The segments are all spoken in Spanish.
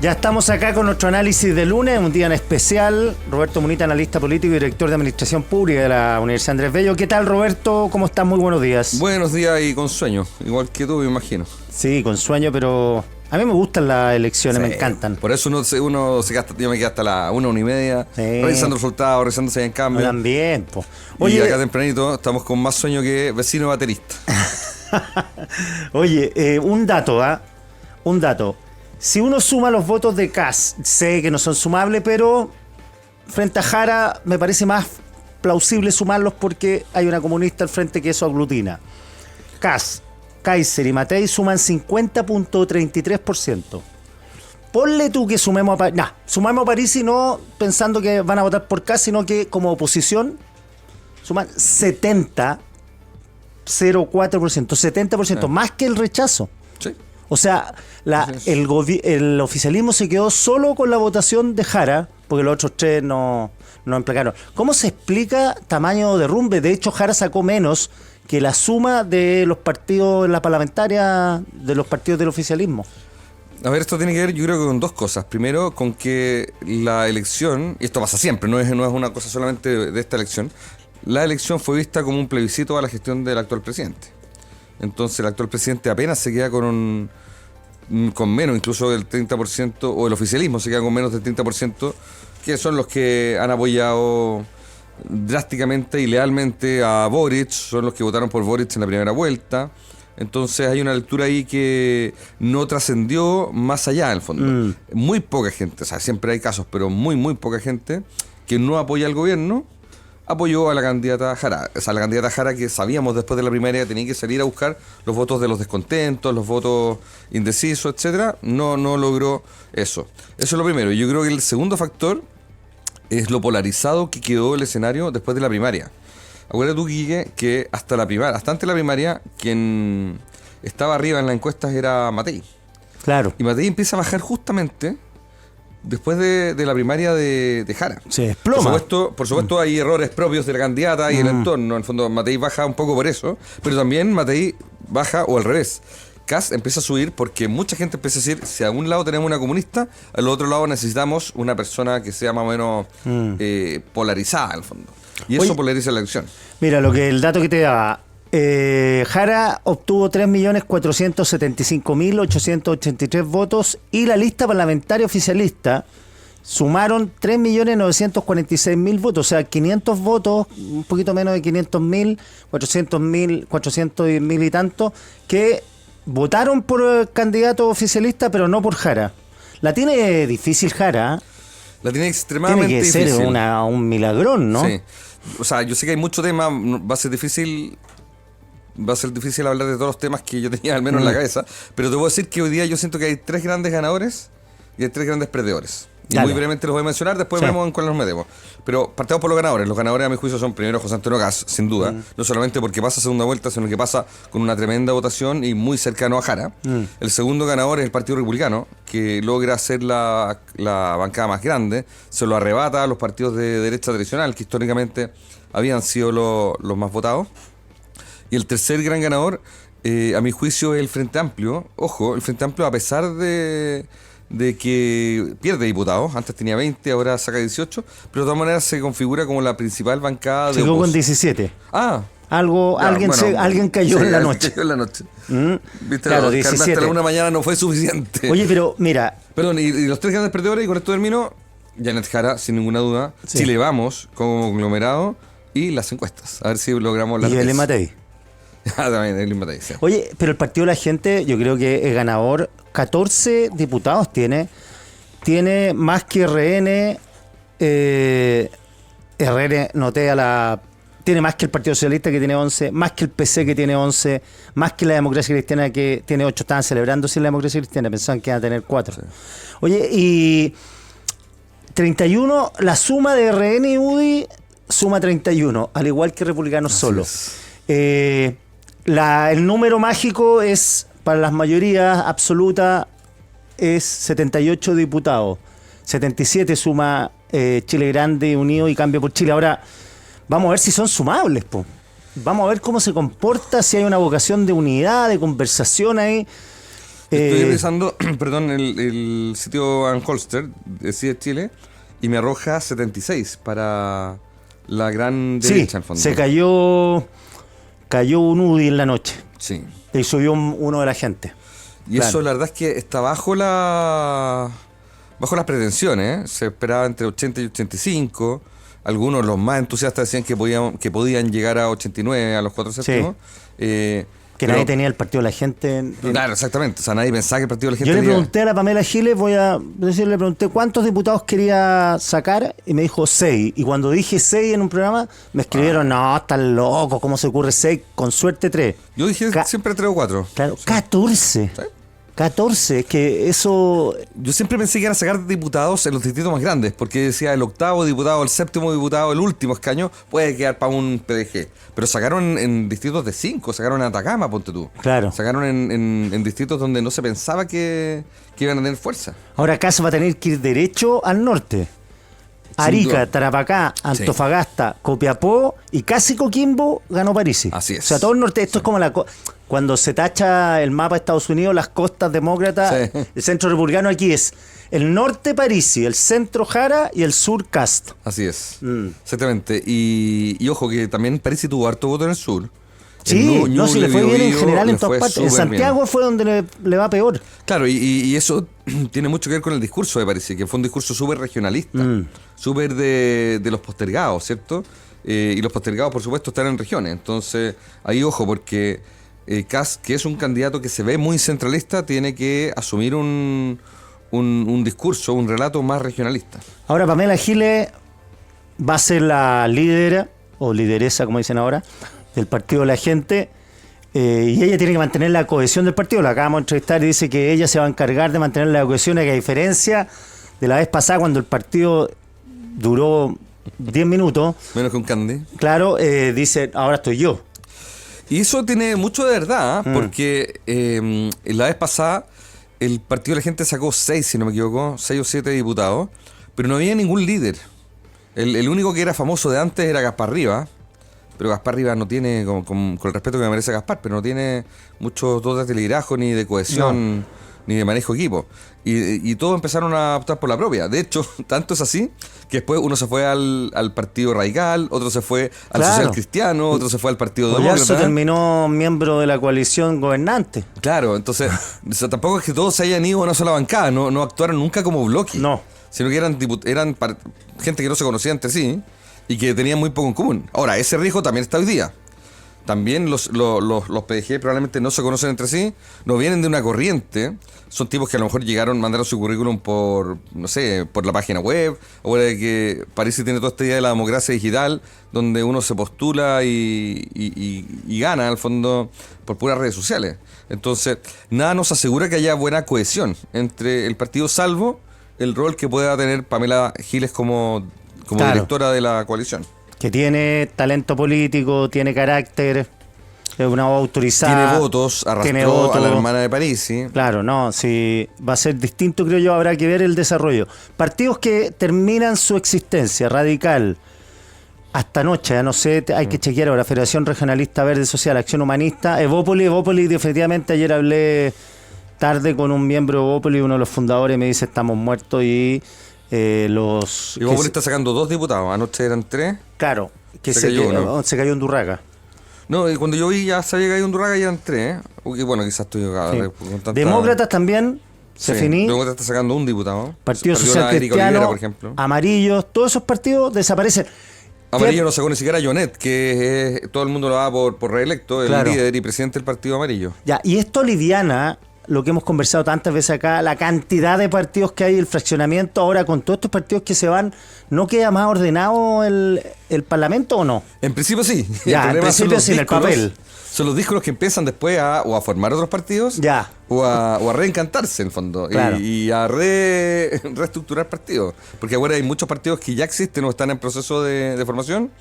Ya estamos acá con nuestro análisis de lunes, un día en especial. Roberto Munita, analista político y director de Administración Pública de la Universidad Andrés Bello. ¿Qué tal, Roberto? ¿Cómo estás? Muy buenos días. Buenos días y con sueño, igual que tú, me imagino. Sí, con sueño, pero a mí me gustan las elecciones, sí, me encantan. Por eso uno se gasta, yo me quedé hasta la 1:30, sí, revisando resultados, revisando si hay en cambio. También, po. Oye, y acá tempranito estamos con más sueño que vecino baterista. Oye, un dato, un dato. Si uno suma los votos de Kast, sé que no son sumables, pero frente a Jara me parece más plausible sumarlos porque hay una comunista al frente que eso aglutina. Kast, Kaiser y Matei suman 50.33%. Ponle tú que sumemos a París. No, sumamos a París y no pensando que van a votar por Kast, sino que como oposición suman 70.04%, 70%, más que el rechazo. Sí. O sea, el oficialismo se quedó solo con la votación de Jara, porque los otros tres no emplacaron. ¿Cómo se explica tamaño derrumbe? De hecho, Jara sacó menos que la suma de los partidos en la parlamentaria, de los partidos del oficialismo. A ver, esto tiene que ver, yo creo que con dos cosas. Primero, con que la elección, y esto pasa siempre, no es una cosa solamente de esta elección, la elección fue vista como un plebiscito a la gestión del actual presidente. Entonces el actual presidente apenas se queda con menos, incluso del 30%, o el oficialismo se queda con menos del 30%, que son los que han apoyado drásticamente y lealmente a Boric, son los que votaron por Boric en la primera vuelta. Entonces hay una lectura ahí que no trascendió más allá, en el fondo. Muy poca gente, o sea, siempre hay casos, pero muy poca gente que no apoya al gobierno apoyó a la candidata Jara. O sea, la candidata Jara, que sabíamos después de la primaria tenía que salir a buscar los votos de los descontentos, los votos indecisos, etcétera, no logró eso. Eso es lo primero. Yo creo que el segundo factor es lo polarizado que quedó el escenario después de la primaria. Acuérdate tú, Guille, que hasta antes de la primaria, quien estaba arriba en las encuestas era Matei. Claro. Y Matei empieza a bajar justamente después de la primaria de Jara. Se desploma. Por supuesto hay errores propios de la candidata y el entorno. En el fondo, Matei baja un poco por eso, pero también Matei baja, o al revés. Kast empieza a subir porque mucha gente empieza a decir, si a un lado tenemos una comunista, al otro lado necesitamos una persona que sea más o menos polarizada, en el fondo. Y eso polariza la elección. Mira, el dato que te daba. Jara obtuvo 3.475.883 votos y la lista parlamentaria oficialista sumaron 3.946.000 votos, o sea, 500 votos, un poquito menos de 500.000, 400.000 y tanto, que votaron por el candidato oficialista, pero no por Jara. La tiene difícil Jara. La tiene extremadamente difícil. Tiene que ser un milagrón, ¿no? Sí. O sea, yo sé que hay mucho tema, va a ser difícil hablar de todos los temas que yo tenía al menos en la cabeza, pero te puedo decir que hoy día yo siento que hay 3 grandes ganadores y hay 3 grandes perdedores. Y muy brevemente los voy a mencionar, después vemos en cuáles nos metemos. Pero partamos por los ganadores. Los ganadores, a mi juicio, son primero José Antonio Kast, sin duda. No solamente porque pasa segunda vuelta, sino que pasa con una tremenda votación y muy cercano a Jara. El segundo ganador es el Partido Republicano, que logra ser la bancada más grande. Se lo arrebata a los partidos de derecha tradicional, que históricamente habían sido los más votados. Y el tercer gran ganador, a mi juicio, es el Frente Amplio. Ojo, el Frente Amplio, a pesar de que pierde diputados, antes tenía 20, ahora saca 18, pero de todas maneras se configura como la principal bancada de oposición. Llegó con 17. Alguien cayó en la noche. Cayó en la noche. ¿Viste? Claro, 17. Hasta la 1 mañana no fue suficiente. Oye, pero mira. Perdón, y los 3 grandes perdedores, y con esto termino, Janet Jara, sin ninguna duda, Chile Vamos, como conglomerado, y las encuestas. A ver si logramos las 3. Y el Matei. También, el Matei, sí. Oye, pero el Partido de la Gente, yo creo que es ganador. 14 diputados tiene más que RN. RN notea tiene más que el Partido Socialista, que tiene 11, más que el PC, que tiene 11, más que la Democracia Cristiana, que tiene 8. Estaban celebrando sin la Democracia Cristiana, pensaban que iban a tener 4. Sí. Oye, y 31, la suma de RN y UDI suma 31, al igual que Republicanos solo. El número mágico es, para las mayorías absolutas, es 78 diputados. 77 suma Chile Grande, Unido y Cambio por Chile. Ahora, vamos a ver si son sumables, po. Vamos a ver cómo se comporta, si hay una vocación de unidad, de conversación ahí. Estoy revisando, perdón, el sitio Anholster de CIDE Chile y me arroja 76 para la gran derecha, en fondo. Se cayó un UDI en la noche. Sí. Y subió uno de la gente. Y eso la verdad es que está bajo las pretensiones. Se esperaba entre 80 y 85. Algunos, los más entusiastas, decían que podían llegar a 89, a los 4 séptimos. Que nadie tenía el partido de la gente. Claro, exactamente. O sea, nadie pensaba que el partido de la gente. Yo le pregunté a la Pamela Giles, le pregunté cuántos diputados quería sacar y me dijo 6. Y cuando dije 6 en un programa, me escribieron, no, están locos, ¿cómo se ocurre 6? Con suerte 3. Yo dije siempre 3 o 4. Claro, sí. 14. ¿Sí? 14, que eso... Yo siempre pensé que iban a sacar diputados en los distritos más grandes, porque decía el 8º diputado, el 7º diputado, el último escaño, puede quedar para un PDG. Pero sacaron en distritos de 5, sacaron en Atacama, ponte tú. Claro. Sacaron en distritos donde no se pensaba que iban a tener fuerza. Ahora acá se va a tener que ir derecho al norte. Arica, Tarapacá, Antofagasta, sí. Copiapó y casi Coquimbo ganó Parisi. Así es. O sea, todo el norte, esto es como cuando se tacha el mapa de Estados Unidos, las costas demócratas, sí. El centro republicano aquí es el norte Parisi, el centro Jara y el sur Cast. Así es, exactamente. Y ojo que también Parisi tuvo harto voto en el sur. Sí, si le fue bien en general en todas partes. En Santiago bien. Fue donde le va peor. Claro, y eso tiene mucho que ver con el discurso de Parisi, que fue un discurso súper regionalista, súper de los postergados, ¿cierto? Y los postergados, por supuesto, están en regiones. Entonces, ahí ojo, porque Kast, que es un candidato que se ve muy centralista, tiene que asumir un discurso, un relato más regionalista. Ahora, Pamela Giles va a ser la líder, o lideresa, como dicen ahora, del partido de la gente, y ella tiene que mantener la cohesión del partido. La acabamos de entrevistar y dice que ella se va a encargar de mantener la cohesión, y que a diferencia de la vez pasada cuando el partido duró 10 minutos, menos que un candy, claro, dice, ahora estoy yo. Y eso tiene mucho de verdad, porque la vez pasada el partido de la gente sacó 6, si no me equivoco, 6 o 7 diputados, pero no había ningún líder. El único que era famoso de antes era Gaspar Rivas. Pero Gaspar Rivas no tiene, con el respeto que me merece Gaspar, pero no tiene muchos dotes de liderazgo, ni de cohesión, ni de manejo de equipo. Y todos empezaron a optar por la propia. De hecho, tanto es así que después uno se fue al Partido Radical, otro se fue al Social Cristiano, otro se fue al Partido Demócrata. Se terminó miembro de la coalición gobernante. Claro, entonces o sea, tampoco es que todos se hayan ido a una sola bancada, no actuaron nunca como bloque. No. Sino que eran gente que no se conocía entre sí y que tenían muy poco en común. Ahora, ese riesgo también está hoy día. También los PDG probablemente no se conocen entre sí, no vienen de una corriente, son tipos que a lo mejor mandaron su currículum por la página web, o de que Parisi tiene toda esta idea de la democracia digital, donde uno se postula y gana, al fondo, por puras redes sociales. Entonces, nada nos asegura que haya buena cohesión entre el partido, salvo el rol que pueda tener Pamela Giles como directora de la coalición. Que tiene talento político, tiene carácter, es una voz autorizada. Tiene votos, arrastró a la hermana de Parisi. Claro, no, sí, va a ser distinto, creo yo, habrá que ver el desarrollo. Partidos que terminan su existencia, Radical, hasta anoche, ya no sé, hay que chequear ahora, Federación Regionalista Verde Social, Acción Humanista, Evópolis, definitivamente ayer hablé tarde con un miembro de Evópolis, uno de los fundadores, me dice estamos muertos y... Evópolis está sacando 2 diputados, anoche eran 3. Claro, se cayó Undurraga. No, y cuando yo vi ya se había caído Undurraga y eran 3. Y bueno, quizás estoy con tanta... Demócratas también, se finí. Demócratas está sacando un diputado. Partido Social Cristiano, por ejemplo. Amarillos, todos esos partidos desaparecen. Amarillo no sacó ni siquiera a Jonet, que todo el mundo lo da por reelecto, el líder y presidente del Partido Amarillo. Ya, y esto liviana lo que hemos conversado tantas veces acá, la cantidad de partidos que hay, el fraccionamiento. Ahora con todos estos partidos que se van, ¿no queda más ordenado el Parlamento o no? En principio sí. Ya, en principio sí, en el papel. Son los discos que empiezan después a formar otros partidos o a reencantarse en el fondo, claro. y a reestructurar partidos. Porque ahora hay muchos partidos que ya existen o están en proceso de formación.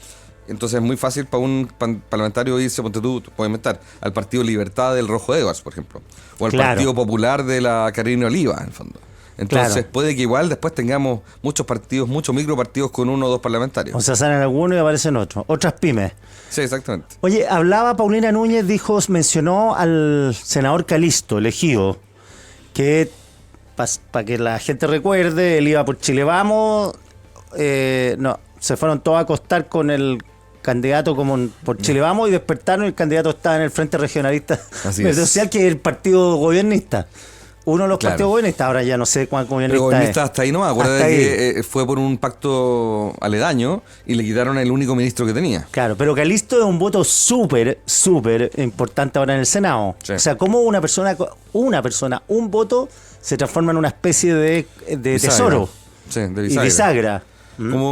Entonces es muy fácil para un parlamentario irse, ponte tú puedes inventar, al Partido Libertad del Rojo Edwards, por ejemplo. O al Partido Popular de la Carolina Oliva, en el fondo. Entonces puede que igual después tengamos muchos partidos, muchos micropartidos con 1 o 2 parlamentarios. O sea, salen algunos y aparecen otros. Otras pymes. Sí, exactamente. Oye, hablaba Paulina Núñez, mencionó al senador Calisto, elegido. que, para que la gente recuerde, él iba por Chile Vamos, no, se fueron todos a acostar con el candidato como por Chile Vamos y despertaron y el candidato estaba en el Frente Regionalista Social, que es el partido gobernista. Uno de los partidos gobiernistas, ahora ya no sé cuál gobernista, pero gobernista hasta ahí nomás, acuérdate que ahí. fue por un pacto aledaño y le quitaron el único ministro que tenía. Claro, pero Calisto es un voto súper importante ahora en el Senado. Sí. O sea, como una persona, un voto se transforma en una especie de tesoro. Sí, de bisagra. Y bisagra.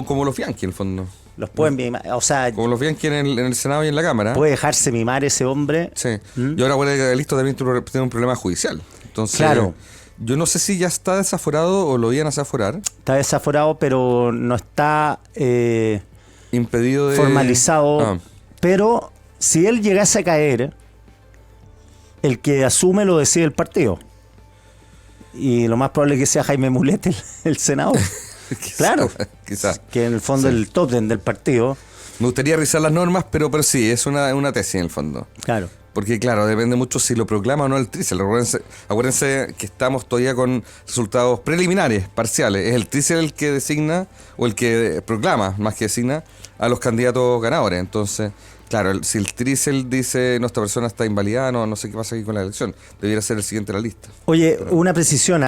Como los Bianchi, en el fondo. Los pueden mimar, o sea... Como los Bianchi en el Senado y en la Cámara. Puede dejarse mimar ese hombre. Sí. Y ahora acuérdate que Calisto también tiene un problema judicial. Entonces, claro. Yo no sé si ya está desaforado o lo iban a desaforar. Está desaforado, pero no está impedido de... formalizado. Pero si él llegase a caer, el que asume lo decide el partido. Y lo más probable es que sea Jaime Mulet el senador. Claro. Quizás. Que en el fondo el top ten del partido. Me gustaría revisar las normas, pero sí, es una tesis en el fondo. Claro. Porque, claro, depende mucho si lo proclama o no el TRICEL. Acuérdense que estamos todavía con resultados preliminares, parciales. Es el TRICEL el que designa, o el que proclama, más que designa, a los candidatos ganadores. Entonces, claro, si el TRICEL dice, no, esta persona está invalidada, no sé qué pasa aquí con la elección, debiera ser el siguiente en la lista. Oye, una precisión,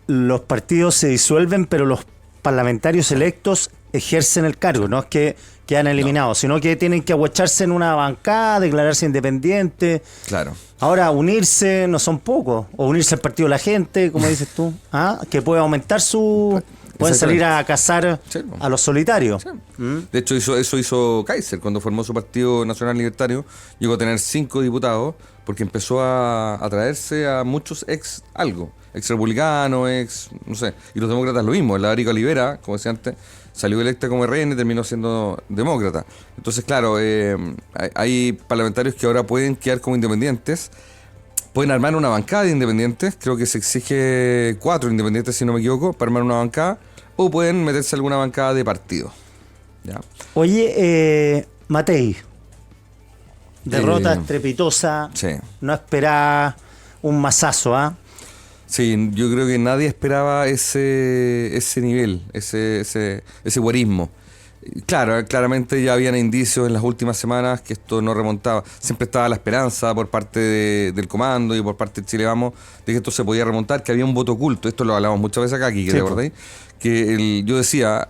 los partidos se disuelven, pero los parlamentarios electos ejercen el cargo, no es que quedan eliminados, sino que tienen que aguacharse en una bancada, declararse independientes. Claro. Ahora, unirse no son pocos, o unirse al partido de la gente, como dices tú, que puede aumentar su... Pueden salir a cazar a los solitarios. Sí. De hecho, eso hizo Kaiser cuando formó su Partido Nacional Libertario. Llegó a tener 5 diputados porque empezó a atraerse a muchos ex republicanos, no sé. Y los demócratas lo mismo. La Arica Olivera, como decía antes, salió electa como RN y terminó siendo demócrata. Entonces, claro, hay parlamentarios que ahora pueden quedar como independientes. Pueden armar una bancada de independientes, creo que se exige 4 independientes, si no me equivoco, para armar una bancada, o pueden meterse a alguna bancada de partido. ¿Ya? Oye, Matei, derrota estrepitosa, sí. No esperaba un mazazo, Sí, yo creo que nadie esperaba ese nivel, ese guarismo. Claro, claramente ya habían indicios en las últimas semanas que esto no remontaba. Siempre estaba la esperanza por parte del comando y por parte de Chile Vamos de que esto se podía remontar, que había un voto oculto. Esto lo hablamos muchas veces acá, Kike, ¿te acordáis? Que yo decía,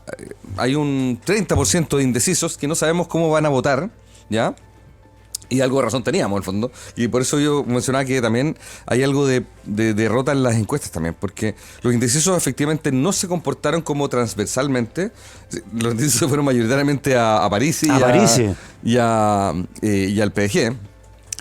hay un 30% de indecisos que no sabemos cómo van a votar, ¿ya? Y algo de razón teníamos, en el fondo. Y por eso yo mencionaba que también hay algo de derrota en las encuestas también. Porque los indecisos efectivamente no se comportaron como transversalmente. Los indecisos fueron mayoritariamente a Parisi y al PDG.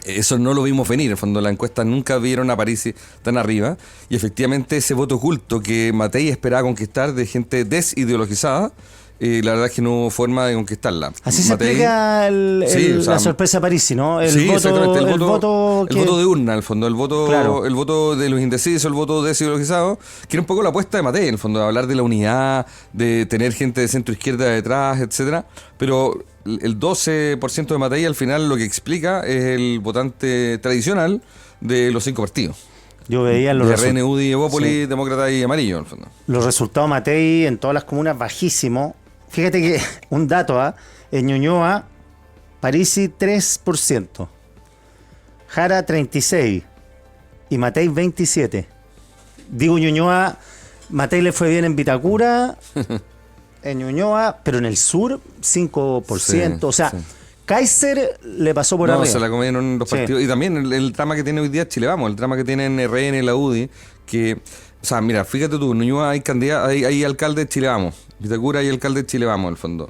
Eso no lo vimos venir. En el fondo, las encuestas nunca vieron a Parisi tan arriba. Y efectivamente ese voto oculto que Matei esperaba conquistar de gente desideologizada, la verdad es que no hubo forma de conquistarla. Así se explica la sorpresa Parisi, ¿no? El voto de urna, al fondo, el voto de los indecisos, el voto desideologizado, que era un poco la apuesta de Matei, en el fondo, de hablar de la unidad, de tener gente de centro izquierda detrás, etcétera. Pero el 12% de Matei al final lo que explica es el votante tradicional de los 5 partidos. Yo veía los de RN, UDI, Evópolis, Demócrata y Amarillo, en el fondo. Los resultados de Matei en todas las comunas bajísimos. Fíjate que un dato, en Ñuñoa, Parisi 3%, Jara 36% y Matei 27%. Digo Ñuñoa, Matei le fue bien en Vitacura, en Ñuñoa, pero en el sur 5%. Sí, o sea, sí. Kaiser le pasó por arriba. No, se la comieron los partidos. Y también el trama que tiene hoy día Chile Vamos, el trama que tienen RN, la UDI, que... O sea, mira, fíjate tú, en Ñuñoa hay alcalde de Chile Vamos, Vitacura hay alcalde de Chile Vamos, en el fondo.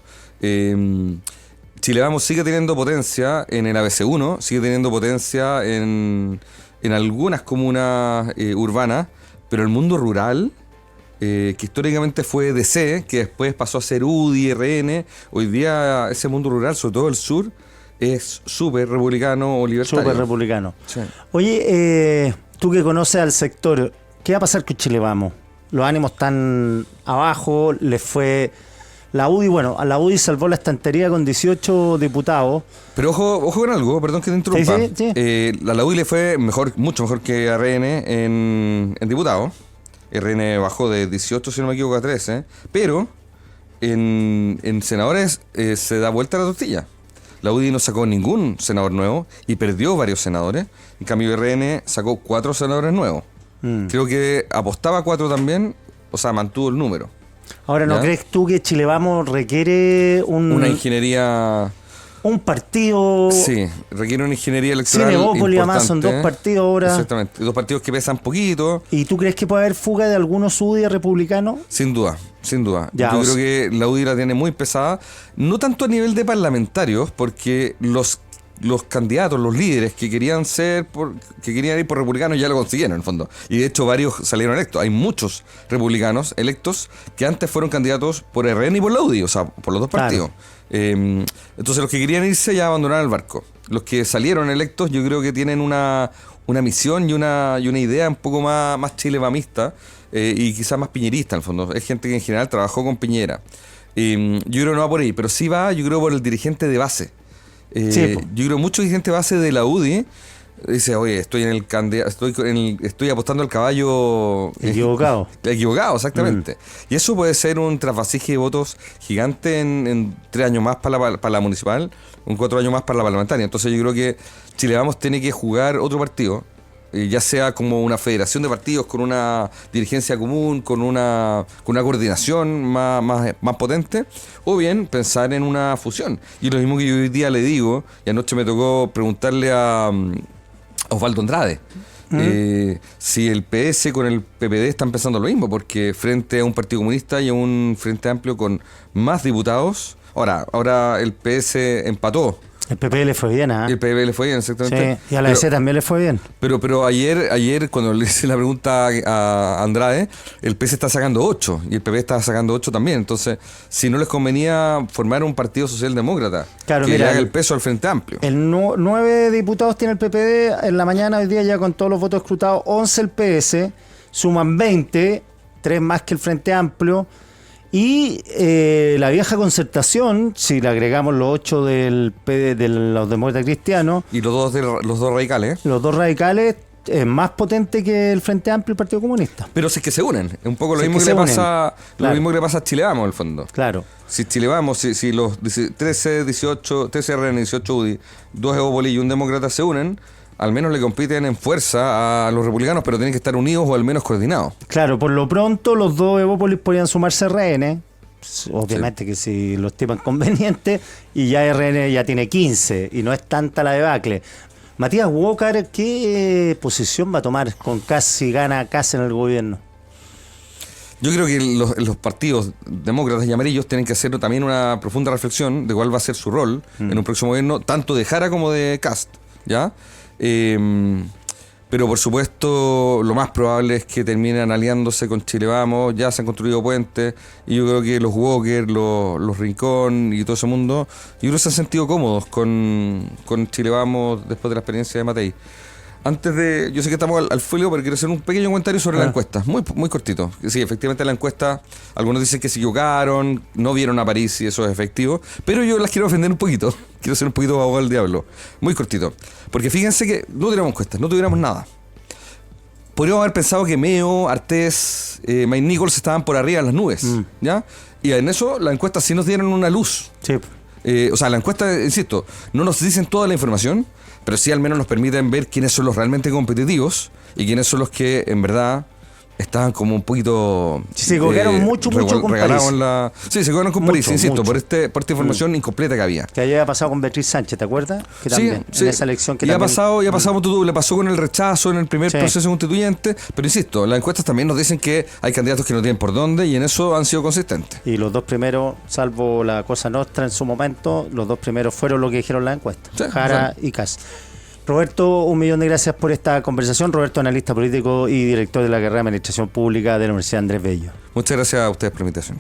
Chile Vamos sigue teniendo potencia en el ABC1, sigue teniendo potencia en algunas comunas urbanas, pero el mundo rural, que históricamente fue DC, que después pasó a ser UDI, RN, hoy día ese mundo rural, sobre todo el sur, es súper republicano o libertario. Súper republicano. Sí. Oye, tú que conoces al sector, ¿qué va a pasar con Chile Vamos? Los ánimos están abajo, les fue La UDI, bueno, a la UDI salvó la estantería con 18 diputados. Pero ojo con algo, perdón que te interrumpa. Sí. La UDI le fue mucho mejor que a RN en diputados. RN bajó de 18, si no me equivoco, a 13. Pero en senadores se da vuelta la tortilla. La UDI no sacó ningún senador nuevo y perdió varios senadores. En cambio, RN sacó 4 senadores nuevos. Creo que apostaba a 4 también, o sea, mantuvo el número. Ahora, ¿no crees tú que Chile Vamos requiere una ingeniería... Un partido... Sí, requiere una ingeniería electoral Evópolis, importante. además son 2 partidos ahora. Exactamente, 2 partidos que pesan poquito. ¿Y tú crees que puede haber fuga de algunos UDI republicanos? Sin duda. Yo creo que la UDI la tiene muy pesada, no tanto a nivel de parlamentarios, porque los candidatos, los líderes que querían ir por republicanos ya lo consiguieron en el fondo. Y de hecho varios salieron electos. Hay muchos republicanos electos que antes fueron candidatos por RN y por la UDI, o sea, por los 2 partidos. Entonces los que querían irse ya abandonaron el barco. Los que salieron electos yo creo que tienen una misión y una idea un poco más chilevamista y quizás más piñerista en el fondo. Es gente que en general trabajó con Piñera. Yo creo que no va por ahí, pero sí va, yo creo, por el dirigente de base. Yo creo mucho dirigente de base de la UDI dice, oye, estoy apostando al caballo equivocado. Equivocado, exactamente. Y eso puede ser un trasvasije de votos gigante en 3 años más para la municipal, 4 años más para la parlamentaria. Entonces yo creo que Chile Vamos tiene que jugar otro partido, ya sea como una federación de partidos con una dirigencia común, con una coordinación más potente, o bien pensar en una fusión. Y lo mismo que yo hoy día le digo, y anoche me tocó preguntarle a Osvaldo Andrade, si el PS con el PPD están pensando lo mismo, porque frente a un partido comunista y a un Frente Amplio con más diputados, ahora el PS empató. El PP le fue bien, ¿ah? El PP le fue bien, exactamente. Sí, y a la EC también le fue bien. Pero ayer cuando le hice la pregunta a Andrade, el PS está sacando 8 y el PP está sacando 8 también. Entonces, si no les convenía formar un partido socialdemócrata, claro, que le haga el peso al Frente Amplio. 9 diputados tiene el PPD, en la mañana hoy día ya con todos los votos escrutados, 11 el PS, suman 20, 3 más que el Frente Amplio. Y la vieja concertación, si le agregamos los 8 de los demócratas cristianos... Y los dos radicales. Los 2 radicales es más potente que el Frente Amplio y el Partido Comunista. Pero si es que se unen. Es un poco lo mismo que le pasa a Chile Vamos, en el fondo. Claro. Si Chile Vamos, si los 13 RN, 18 UDI, 2 Evópolis y un demócrata se unen, al menos le compiten en fuerza a los republicanos, pero tienen que estar unidos o al menos coordinados. Claro, por lo pronto los 2 Evópolis podrían sumarse a RN, obviamente que si lo estiman conveniente, y ya RN ya tiene 15 y no es tanta la debacle. Matías Walker, ¿qué posición va a tomar con Kast si gana Kast en el gobierno? Yo creo que los partidos demócratas y amarillos tienen que hacer también una profunda reflexión de cuál va a ser su rol en un próximo gobierno, tanto de Jara como de Kast, ¿ya? Pero por supuesto lo más probable es que terminen aliándose con Chile Vamos. Ya se han construido puentes y yo creo que los Walker, los Rincón y todo ese mundo, yo creo que se han sentido cómodos con Chile Vamos después de la experiencia de Matei. Yo sé que estamos al fuego, pero quiero hacer un pequeño comentario sobre la encuesta, muy cortito. Sí, efectivamente la encuesta, algunos dicen que se equivocaron, no vieron a París y eso es efectivo, pero yo las quiero defender un poquito, quiero ser un poquito abogado del diablo, muy cortito. Porque fíjense que no tuviéramos encuestas, no tuviéramos nada. Podríamos haber pensado que Meo, Artés, Mike Nichols estaban por arriba en las nubes, ¿ya? Y en eso la encuesta sí nos dieron una luz. Sí. O sea, la encuesta, insisto, no nos dicen toda la información, pero sí al menos nos permiten ver quiénes son los realmente competitivos y quiénes son los que en verdad estaban como un poquito... Sí, se equivocaron mucho con París. Sí, se equivocaron con París, insisto, por esta información incompleta que había. Que había pasado con Beatriz Sánchez, ¿te acuerdas? Que también, sí. En esa elección que ya también... le pasó con el rechazo en el primer proceso constituyente, pero insisto, las encuestas también nos dicen que hay candidatos que no tienen por dónde y en eso han sido consistentes. Y los 2 primeros, salvo la Cosa Nostra en su momento, los 2 primeros fueron lo que dijeron las encuestas, Jara y Kast. Roberto, 1.000.000 de gracias por esta conversación. Roberto, analista político y director de la carrera de Administración Pública de la Universidad Andrés Bello. Muchas gracias a ustedes por la invitación.